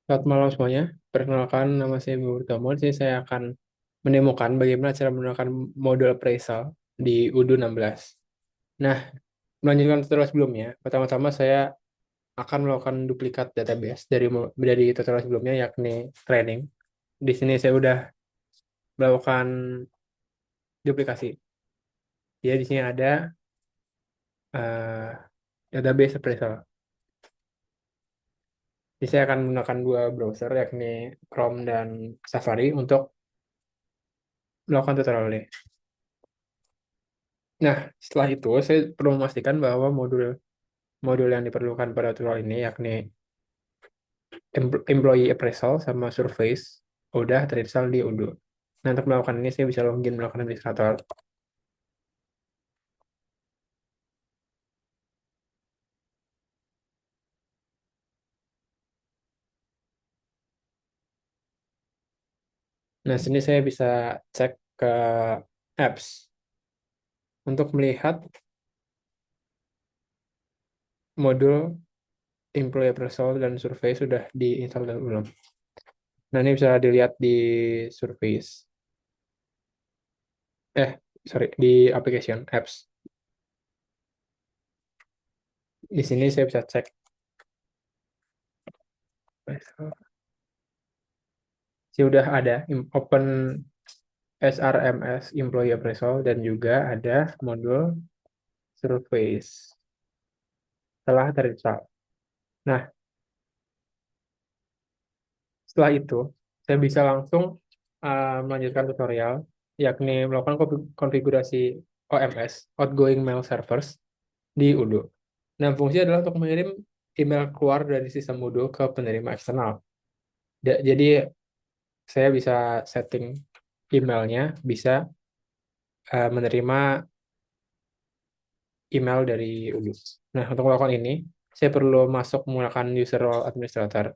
Selamat malam semuanya. Perkenalkan, nama saya Ibu Utama. Di sini saya akan menemukan bagaimana cara menggunakan modul appraisal di UDU 16. Nah, melanjutkan tutorial sebelumnya, pertama-tama saya akan melakukan duplikat database dari tutorial sebelumnya, yakni training. Di sini saya sudah melakukan duplikasi. Ya, di sini ada eh, database appraisal. Jadi saya akan menggunakan dua browser, yakni Chrome dan Safari, untuk melakukan tutorial ini. Nah, setelah itu saya perlu memastikan bahwa modul modul yang diperlukan pada tutorial ini, yakni employee appraisal sama surveys, udah terinstall di Odoo. Nah, untuk melakukan ini saya bisa login melakukan administrator. Nah, sini saya bisa cek ke apps untuk melihat modul employee appraisal dan survei sudah diinstal dan belum. Nah, ini bisa dilihat di surveys. Sorry, di application apps. Di sini saya bisa cek sudah ada open SRMS Employee Appraisal dan juga ada modul Surveys telah terinstall. Nah, setelah itu saya bisa langsung melanjutkan tutorial, yakni melakukan konfigurasi OMS (Outgoing Mail Servers) di Odoo. Nah, fungsi adalah untuk mengirim email keluar dari sistem Odoo ke penerima eksternal. Jadi saya bisa setting emailnya bisa menerima email dari Udus. Nah, untuk melakukan ini, saya perlu masuk menggunakan user role administrator.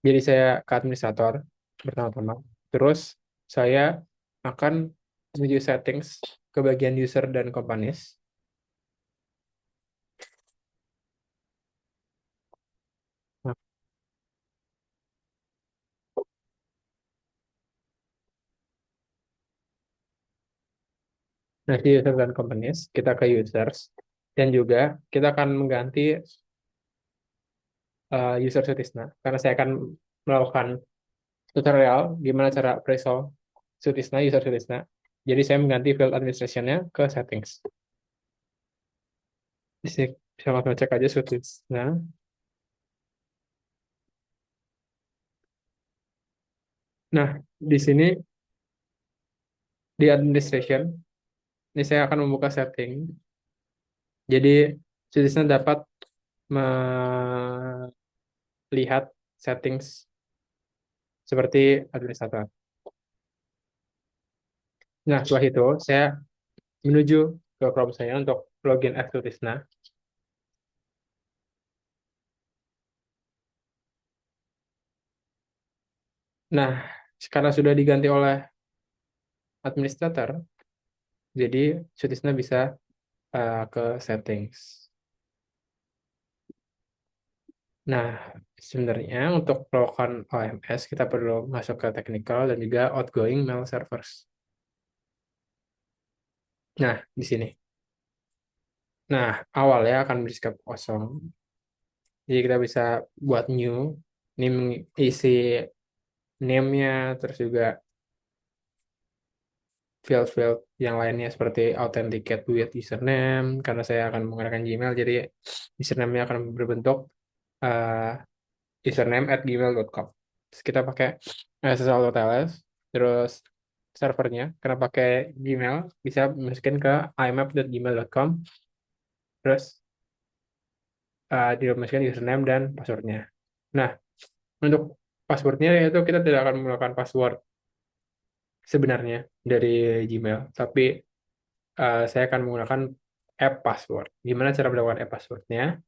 Jadi saya ke administrator pertama-tama. Terus saya akan menuju settings ke bagian user dan companies. Nah, di user dan companies, kita ke users. Dan juga kita akan mengganti user Sutisna. Karena saya akan melakukan tutorial gimana cara appraisal Sutisna, user Sutisna. Jadi saya mengganti field administration-nya ke settings. Bisa bisa langsung cek aja Sutisna. Nah, di sini di administration, ini saya akan membuka setting. Jadi, Sutisna dapat melihat settings seperti administrator. Nah, setelah itu saya menuju ke Chrome saya untuk login as Sutisna. Nah, karena sudah diganti oleh administrator, jadi Sutisna bisa ke settings. Nah, sebenarnya untuk melakukan OMS kita perlu masuk ke technical dan juga outgoing mail servers. Nah, di sini. Nah, awalnya akan berdiskup kosong. Jadi kita bisa buat new, ini isi name-nya, terus juga field-field yang lainnya seperti authenticate with username, karena saya akan menggunakan Gmail, jadi username-nya akan berbentuk uh, username@gmail.com. Terus kita pakai SSL TLS, terus servernya, karena pakai Gmail, bisa masukin ke imap.gmail.com, terus dimasukin username dan passwordnya. Nah, untuk passwordnya itu kita tidak akan menggunakan password sebenarnya dari Gmail, tapi saya akan menggunakan app password. Gimana cara melakukan app passwordnya?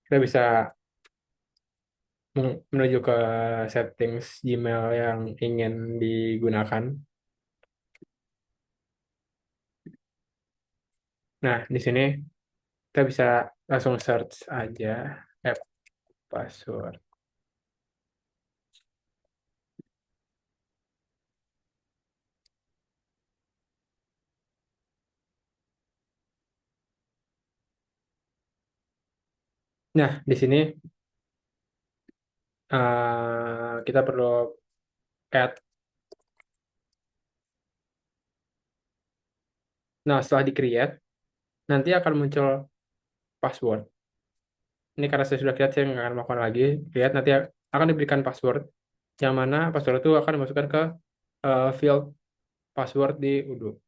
Kita bisa menuju ke settings Gmail yang ingin digunakan. Nah, di sini kita bisa langsung search aja. password. Nah, di sini kita perlu add. Nah, setelah di-create, nanti akan muncul password. Ini karena saya sudah create, saya nggak akan melakukan lagi. Lihat, nanti akan diberikan password, yang mana password itu akan dimasukkan ke field password di Udo.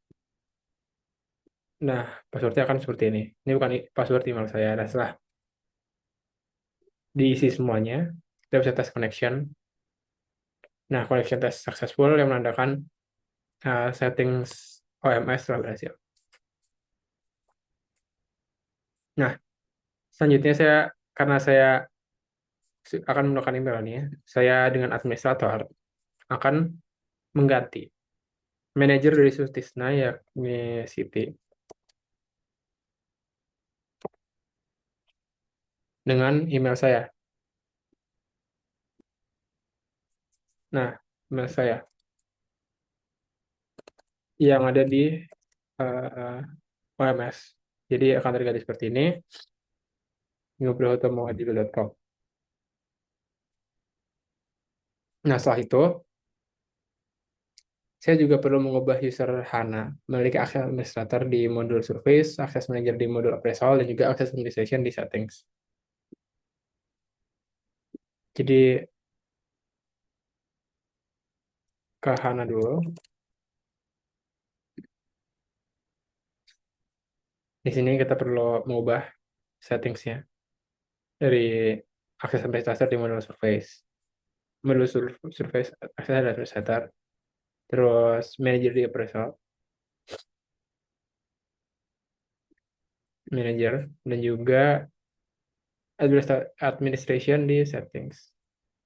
Nah, passwordnya akan seperti ini. Ini bukan password email saya. Nah, setelah diisi semuanya, kita bisa tes connection. Nah, connection test successful yang menandakan settings OMS telah berhasil. Nah, selanjutnya karena saya akan menggunakan email ini, saya dengan administrator akan mengganti manajer dari Sutisna yakni Siti dengan email saya. Nah, email saya yang ada di OMS. Jadi akan terjadi seperti ini, nugroho@gmail.com. Nah, setelah itu, saya juga perlu mengubah user HANA, memiliki akses administrator di modul surface, akses manager di modul appraisal, dan juga akses administration di settings. Jadi, ke HANA dulu. Di sini kita perlu mengubah settingsnya dari akses administrator di modul surface. Modul surface, akses administrator, terus manager di appraisal, manager, dan juga administration di settings.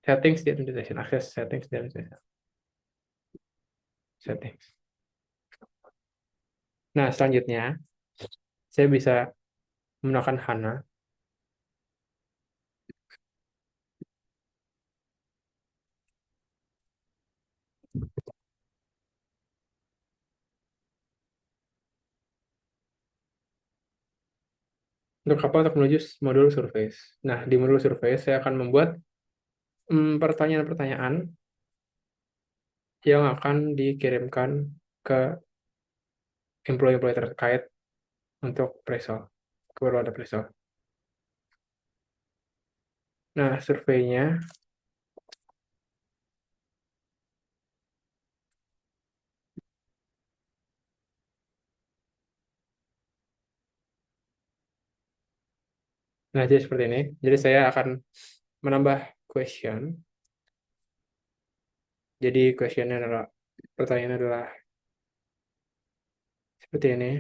Settings di administration, akses settings di administration. Settings. Nah, selanjutnya saya bisa menggunakan HANA. Untuk apa? Untuk menuju modul surface. Nah, di modul surface saya akan membuat pertanyaan-pertanyaan yang akan dikirimkan ke employee-employee terkait untuk appraisal, keperluan appraisal. Nah, surveinya, nah jadi seperti ini. Jadi saya akan menambah question. Jadi questionnya adalah, pertanyaan adalah seperti ini.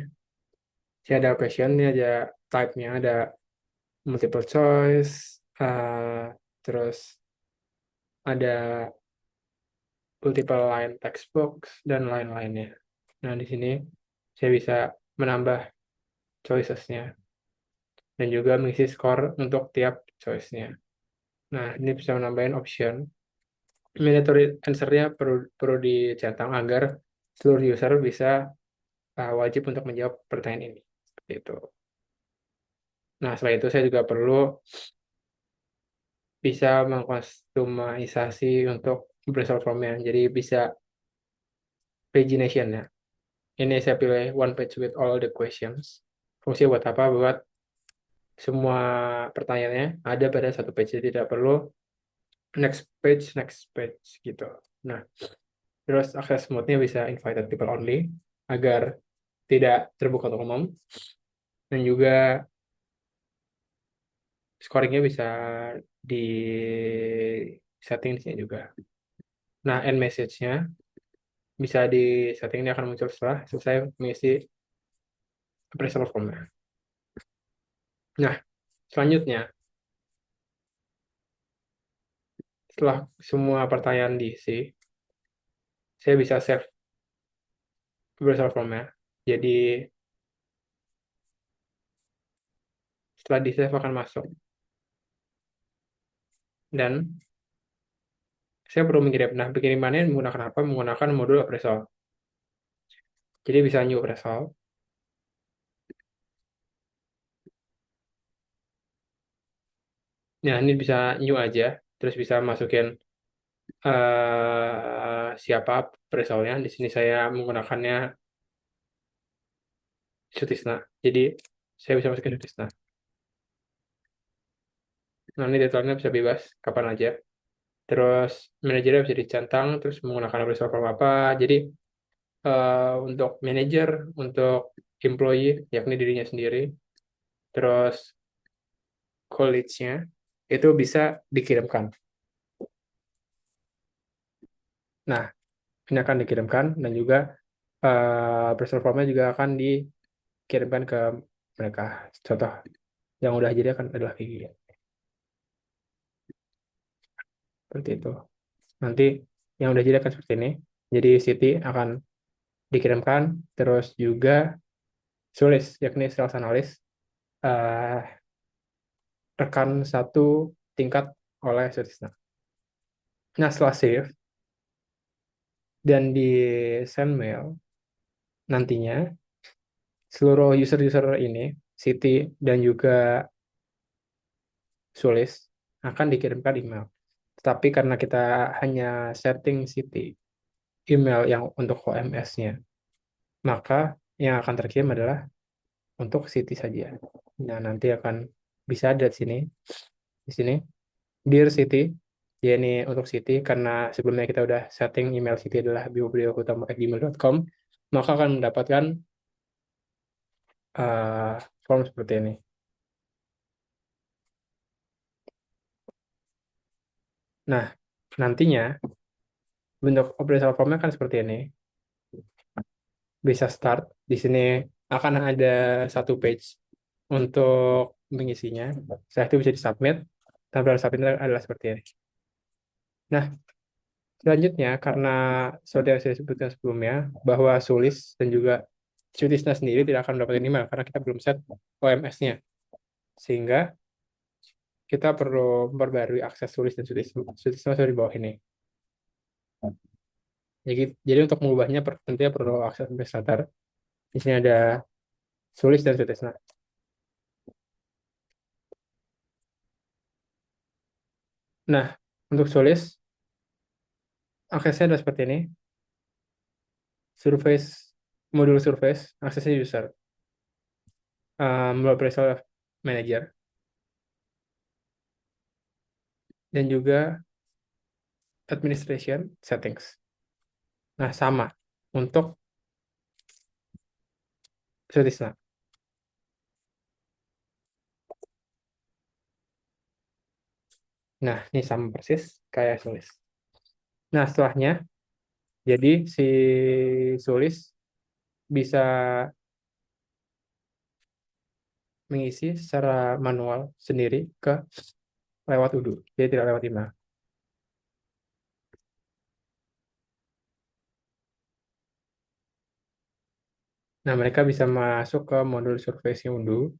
Saya ada question, ini ada type-nya, ada multiple choice, terus ada multiple line text box, dan lain-lainnya. Nah, di sini saya bisa menambah choices-nya dan juga mengisi skor untuk tiap choice-nya. Nah, ini bisa menambahin option. Mandatory answer-nya perlu dicentang agar seluruh user bisa wajib untuk menjawab pertanyaan ini. Seperti itu. Nah, setelah itu saya juga perlu bisa mengkustomisasi untuk browser form-nya. Jadi bisa pagination ya. Ini saya pilih one page with all the questions. Fungsi buat apa? Buat semua pertanyaannya ada pada satu page. Jadi tidak perlu next page gitu. Nah, terus akses mode-nya bisa invited people only agar tidak terbuka untuk umum. Dan juga scoringnya bisa di setting di sini juga. Nah, end message-nya bisa di setting, ini akan muncul setelah selesai mengisi appraisal form-nya. Nah, selanjutnya, setelah semua pertanyaan diisi, saya bisa save appraisal form-nya. Jadi, setelah di-save akan masuk dan saya perlu mengirim. Nah, pengirimannya menggunakan apa? Menggunakan modul appraisal. Jadi bisa new appraisal. Nah, ini bisa new aja. Terus bisa masukin siapa appraisalnya. Di sini saya menggunakannya Sutisna. Jadi saya bisa masukin Sutisna. Nah, ini detailnya bisa bebas kapan aja. Terus manajernya bisa dicentang, terus menggunakan appraisal form apa. Jadi untuk manajer, untuk employee, yakni dirinya sendiri, terus college-nya, itu bisa dikirimkan. Nah, ini akan dikirimkan dan juga appraisal formnya juga akan dikirimkan ke mereka. Contoh yang udah jadi akan adalah kayak gini. Seperti itu. Nanti yang udah jadi akan seperti ini. Jadi Siti akan dikirimkan, terus juga Sulis, yakni sales analyst, eh, rekan satu tingkat oleh Sutisna. Nah, setelah save dan di send mail, nantinya seluruh user-user ini, Siti dan juga Sulis, akan dikirimkan email. Tetapi karena kita hanya setting Siti email yang untuk OMS-nya, maka yang akan terkirim adalah untuk Siti saja. Nah, nanti akan bisa ada di sini, Dear Siti, ya ini untuk Siti, karena sebelumnya kita udah setting email Siti adalah biobriokutama@gmail.com, maka akan mendapatkan form seperti ini. Nah, nantinya bentuk operational formnya kan seperti ini. Bisa start. Di sini akan ada satu page untuk mengisinya. Setelah itu bisa disubmit. Tampilan submit adalah seperti ini. Nah, selanjutnya karena seperti yang saya sebutkan sebelumnya, bahwa Sulis dan juga Sutisna sendiri tidak akan mendapatkan email karena kita belum set OMS-nya. Sehingga kita perlu memperbarui akses Sulis dan Sutisna. Sutisna sudah di bawah ini. Jadi untuk mengubahnya tentunya perlu akses administrator. Di sini ada Sulis dan Sutisna. Nah, untuk Sulis, aksesnya adalah seperti ini. Surface, modul surface, aksesnya user. Melalui Appraisal Manager. Dan juga Administration Settings. Nah, sama untuk Sutisna. Nah, ini sama persis kayak Sulis. Nah, setelahnya, jadi si Sulis bisa mengisi secara manual sendiri ke lewat Udu. Jadi tidak lewat email. Nah, mereka bisa masuk ke modul survei Udu.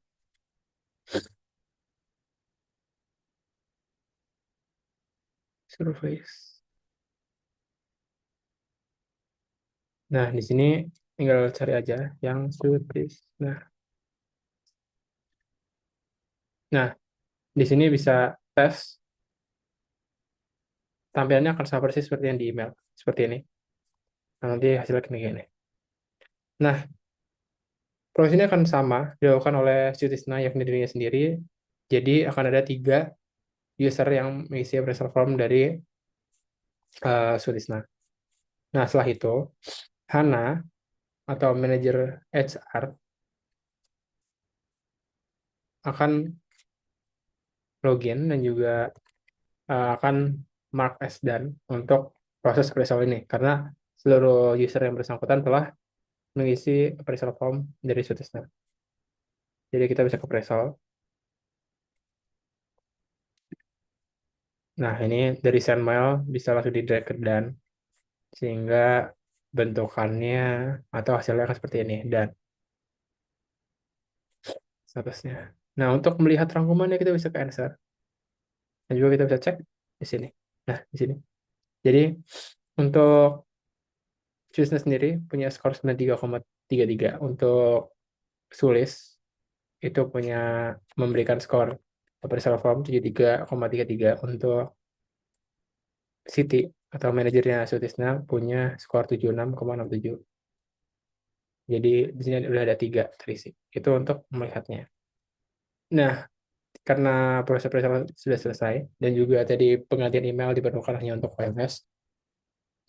Surveys. Nah, di sini tinggal cari aja yang surveys. Nah, di sini bisa tes. Tampilannya akan sama persis seperti yang di email. Seperti ini. Nah, nanti hasilnya kayak gini. Nah, proses ini akan sama dilakukan oleh Sutisna yakni dirinya sendiri. Jadi akan ada 3 user yang mengisi appraisal form dari Sutisna. Nah, setelah itu, Hana atau manajer HR akan login dan juga akan mark as done untuk proses appraisal ini. Karena seluruh user yang bersangkutan telah mengisi appraisal form dari Sutisna. Jadi kita bisa ke appraisal. Nah, ini dari send mail bisa langsung di drag ke done. Sehingga bentukannya atau hasilnya akan seperti ini. Dan statusnya. Nah, untuk melihat rangkumannya kita bisa ke answer. Dan juga kita bisa cek di sini. Nah, di sini. Jadi untuk Jusna sendiri punya skor 93,33. Untuk Sulis itu punya memberikan skor appraisal form 73,33. Untuk Siti atau manajernya Sutisna punya skor 76,67. Jadi di sini udah ada tiga terisi. Itu untuk melihatnya. Nah, karena proses appraisal sudah selesai dan juga tadi penggantian email diperlukan hanya untuk WMS,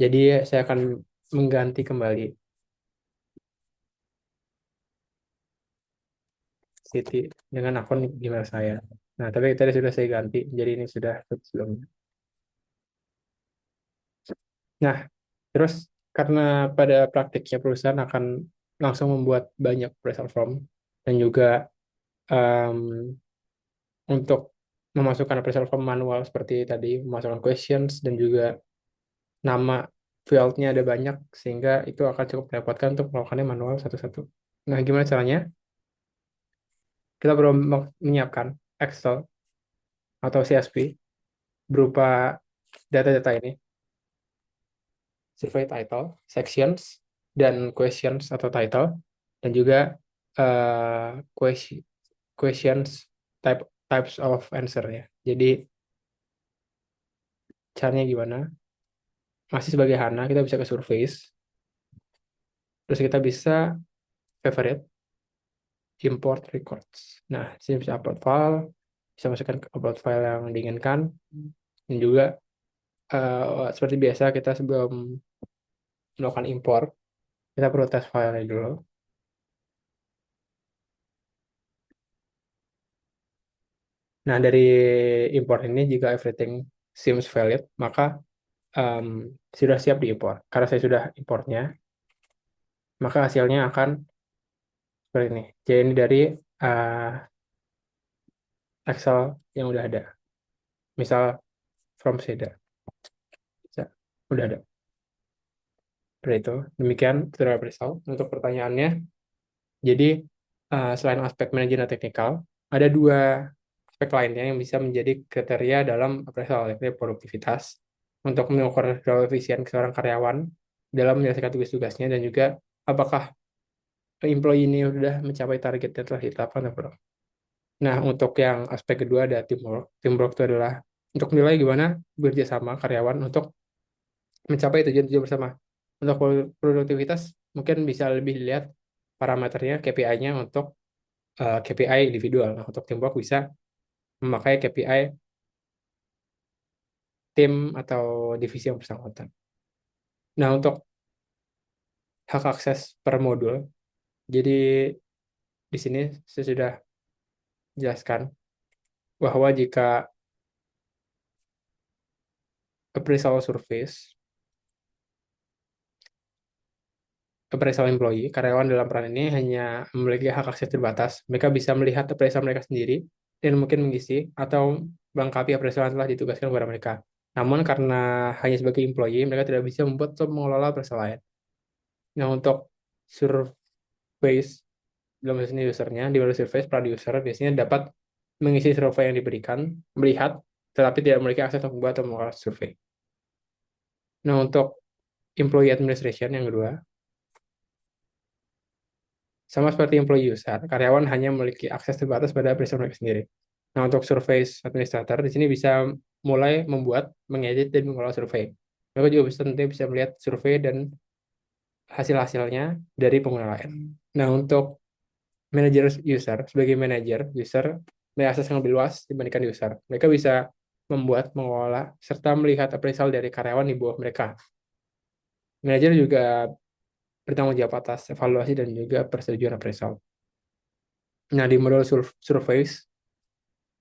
jadi saya akan mengganti kembali Siti dengan akun email saya. Nah, tapi tadi sudah saya ganti, jadi ini sudah sebelumnya. Nah, terus karena pada praktiknya perusahaan akan langsung membuat banyak appraisal form dan juga em, untuk memasukkan appraisal form manual seperti tadi, memasukkan questions dan juga nama fieldnya ada banyak, sehingga itu akan cukup merepotkan untuk melakukannya manual satu-satu. Nah, gimana caranya? Kita perlu menyiapkan Excel atau CSV berupa data-data ini, survey title, sections, dan questions atau title, dan juga questions types of answer ya. Jadi caranya gimana? Masih sebagai HANA, kita bisa ke surveys, terus kita bisa favorite, import records. Nah, sini bisa upload file, bisa masukkan ke upload file yang diinginkan, dan juga seperti biasa kita sebelum melakukan import, kita perlu tes filenya dulu. Nah, dari import ini jika everything seems valid, maka um, sudah siap diimport. Karena saya sudah importnya, maka hasilnya akan seperti ini. Jadi ini dari uh, Excel yang udah ada. Misal from Seda. Udah ada. Seperti itu. Demikian tutorial Excel. Untuk pertanyaannya, jadi selain aspek manajemen teknikal, ada dua aspek lainnya yang bisa menjadi kriteria dalam appraisal, yakni produktivitas untuk mengukur berapa efisien seorang karyawan dalam menyelesaikan tugas-tugasnya dan juga apakah employee ini sudah mencapai target yang telah ditetapkan atau belum. Nah, untuk yang aspek kedua ada teamwork. Teamwork itu adalah untuk menilai gimana bekerja sama karyawan untuk mencapai tujuan-tujuan bersama. Untuk produktivitas mungkin bisa lebih dilihat parameternya KPI-nya untuk KPI individual. Nah, untuk teamwork bisa memakai KPI tim atau divisi yang bersangkutan. Nah, untuk hak akses per modul, jadi di sini saya sudah jelaskan bahwa jika appraisal surveys, appraisal employee, karyawan dalam peran ini hanya memiliki hak akses terbatas. Mereka bisa melihat appraisal mereka sendiri dan mungkin mengisi atau melengkapi appraisal yang telah ditugaskan kepada mereka. Namun karena hanya sebagai employee, mereka tidak bisa membuat atau mengelola appraisal lain. Nah, untuk surveys, dalam sini usernya, di mana surveys, para user biasanya dapat mengisi survei yang diberikan, melihat, tetapi tidak memiliki akses untuk membuat atau mengelola survei. Nah, untuk employee administration yang kedua, sama seperti employee user, karyawan hanya memiliki akses terbatas pada appraisal mereka sendiri. Nah, untuk survei administrator, di sini bisa mulai membuat, mengedit, dan mengelola survei. Mereka juga bisa tentunya bisa melihat survei dan hasil-hasilnya dari pengguna lain. Nah, untuk manager user, sebagai manager user, memiliki akses yang lebih luas dibandingkan user. Mereka bisa membuat, mengelola, serta melihat appraisal dari karyawan di bawah mereka. Manajer juga bertanggung jawab atas evaluasi dan juga persetujuan appraisal. Nah, di model surveys,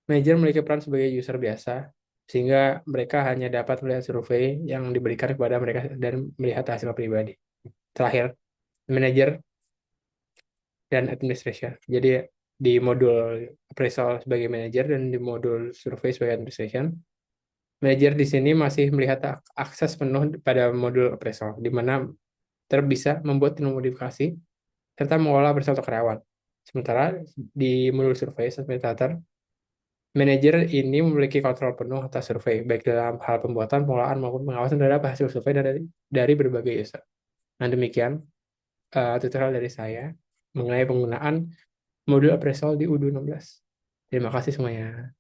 manajer memiliki peran sebagai user biasa, sehingga mereka hanya dapat melihat survei yang diberikan kepada mereka dan melihat hasil pribadi. Terakhir, manajer dan administration. Jadi di modul appraisal sebagai manajer dan di modul survei sebagai administration, manajer di sini masih melihat akses penuh pada modul appraisal, di mana bisa membuat dan memodifikasi serta mengolah appraisal untuk karyawan. Sementara di modul survei administrator Manajer ini memiliki kontrol penuh atas survei, baik dalam hal pembuatan, pengelolaan, maupun pengawasan terhadap hasil survei dari berbagai user. Nah, demikian tutorial dari saya mengenai penggunaan modul appraisal di UDU 16. Terima kasih semuanya.